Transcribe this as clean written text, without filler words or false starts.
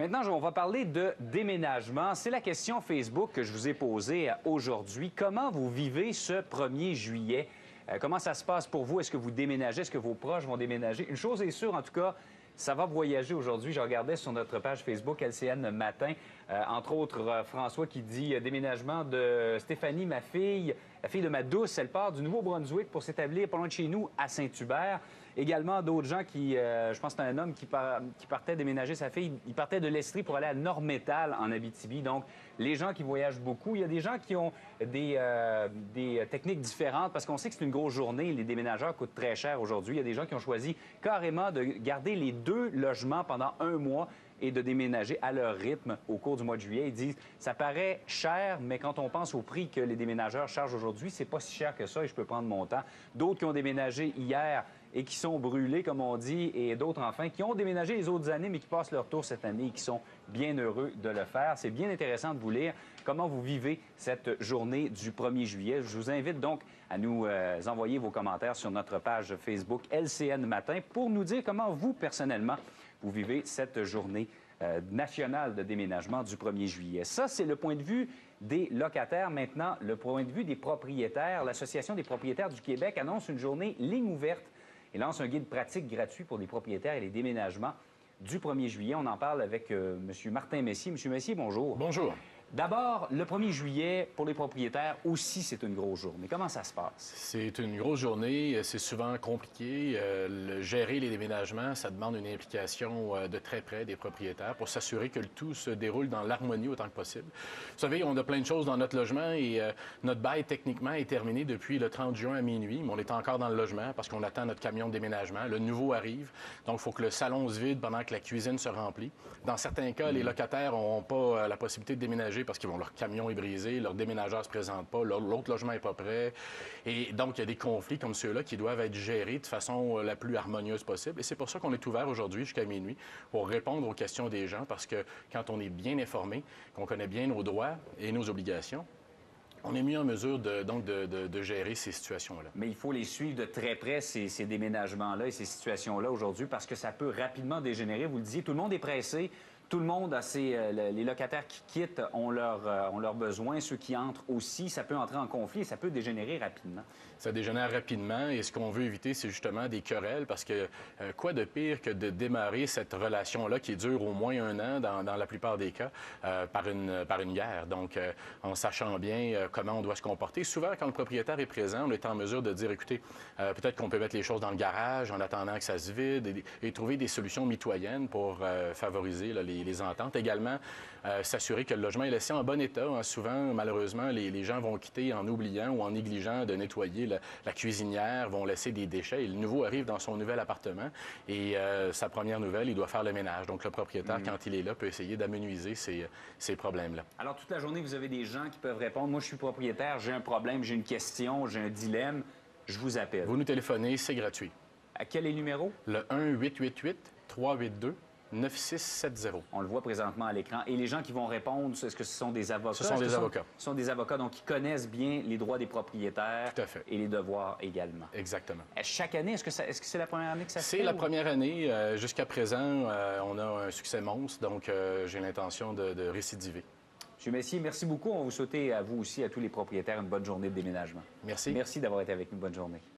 Maintenant, on va parler de déménagement. C'est la question Facebook que je vous ai posée aujourd'hui. Comment vous vivez ce 1er juillet? Comment ça se passe pour vous? Est-ce que vous déménagez? Est-ce que vos proches vont déménager? Une chose est sûre, en tout cas, ça va voyager aujourd'hui. Je regardais sur notre page Facebook LCN Matin, entre autres, François qui dit déménagement de Stéphanie, ma fille, la fille de ma douce. Elle part du Nouveau-Brunswick pour s'établir pas loin de chez nous, à Saint-Hubert. Également, d'autres gens qui, je pense que c'est un homme qui partait déménager sa fille. Il partait de l'Estrie pour aller à Nord-Métal, en Abitibi. Donc, les gens qui voyagent beaucoup. Il y a des gens qui ont des techniques différentes parce qu'on sait que c'est une grosse journée. Les déménageurs coûtent très cher aujourd'hui. Il y a des gens qui ont choisi carrément de garder les 2 logements pendant 1 mois et de déménager à leur rythme au cours du mois de juillet. Ils disent ça paraît cher, mais quand on pense au prix que les déménageurs chargent aujourd'hui, c'est pas si cher que ça et je peux prendre mon temps. D'autres qui ont déménagé hier et qui sont brûlés, comme on dit, et d'autres, enfin, qui ont déménagé les autres années, mais qui passent leur tour cette année et qui sont bien heureux de le faire. C'est bien intéressant de vous lire comment vous vivez cette journée du 1er juillet. Je vous invite donc à nous envoyer vos commentaires sur notre page Facebook LCN Matin pour nous dire comment vous, personnellement, vous vivez cette journée nationale de déménagement du 1er juillet. Ça, c'est le point de vue des locataires. Maintenant, le point de vue des propriétaires. L'Association des propriétaires du Québec annonce une journée ligne ouverte et lance un guide pratique gratuit pour les propriétaires et les déménagements du 1er juillet. On en parle avec M. Martin Messier. M. Messier, bonjour. Bonjour. D'abord, le 1er juillet, pour les propriétaires, aussi, c'est une grosse journée. Comment ça se passe? C'est une grosse journée. C'est souvent compliqué. Gérer les déménagements, ça demande une implication de très près des propriétaires pour s'assurer que le tout se déroule dans l'harmonie autant que possible. Vous savez, on a plein de choses dans notre logement et notre bail, techniquement, est terminé depuis le 30 juin à minuit, mais on est encore dans le logement parce qu'on attend notre camion de déménagement. Le nouveau arrive, donc il faut que le salon se vide pendant que la cuisine se remplit. Dans certains cas, les locataires n'ont pas la possibilité de déménager parce que leur camion est brisé, leur déménageur ne se présente pas, l'autre logement n'est pas prêt. Et donc, il y a des conflits comme ceux-là qui doivent être gérés de façon la plus harmonieuse possible. Et c'est pour ça qu'on est ouvert aujourd'hui jusqu'à minuit pour répondre aux questions des gens parce que quand on est bien informé, qu'on connaît bien nos droits et nos obligations, on est mieux en mesure de gérer ces situations-là. Mais il faut les suivre de très près, ces déménagements-là et ces situations-là aujourd'hui, parce que ça peut rapidement dégénérer. Vous le disiez, tout le monde est pressé. Tout le monde a les locataires qui quittent ont leurs besoins. Ceux qui entrent aussi, ça peut entrer en conflit et ça peut dégénérer rapidement. Ça dégénère rapidement et ce qu'on veut éviter, c'est justement des querelles parce que quoi de pire que de démarrer cette relation-là qui dure au moins 1 an dans la plupart des cas par une guerre. Donc, en sachant bien comment on doit se comporter. Souvent, quand le propriétaire est présent, on est en mesure de dire, écoutez, peut-être qu'on peut mettre les choses dans le garage en attendant que ça se vide et trouver des solutions mitoyennes pour favoriser là, les ententes. Également, s'assurer que le logement est laissé en bon état. Hein. Souvent, malheureusement, les gens vont quitter en oubliant ou en négligeant de nettoyer la cuisinière, vont laisser des déchets. Et le nouveau arrive dans son nouvel appartement et sa première nouvelle, il doit faire le ménage. Donc, le propriétaire, quand il est là, peut essayer d'amenuiser ces problèmes-là. Alors, toute la journée, vous avez des gens qui peuvent répondre. Moi, je suis propriétaire, j'ai un problème, j'ai une question, j'ai un dilemme. Je vous appelle. Vous nous téléphonez, c'est gratuit. À quel est le numéro? Le 1-888-382-9670. On le voit présentement à l'écran. Et les gens qui vont répondre, est-ce que ce sont des avocats? Ce sont des avocats. Ce sont des avocats, donc qui connaissent bien les droits des propriétaires. Tout à fait. Et les devoirs également. Exactement. Chaque année, est-ce que c'est la première année que ça se fait? C'est la première année. Jusqu'à présent, on a un succès monstre, donc j'ai l'intention de récidiver. M. Messier, merci beaucoup. On vous souhaite à vous aussi, à tous les propriétaires, une bonne journée de déménagement. Merci. Merci d'avoir été avec nous. Bonne journée.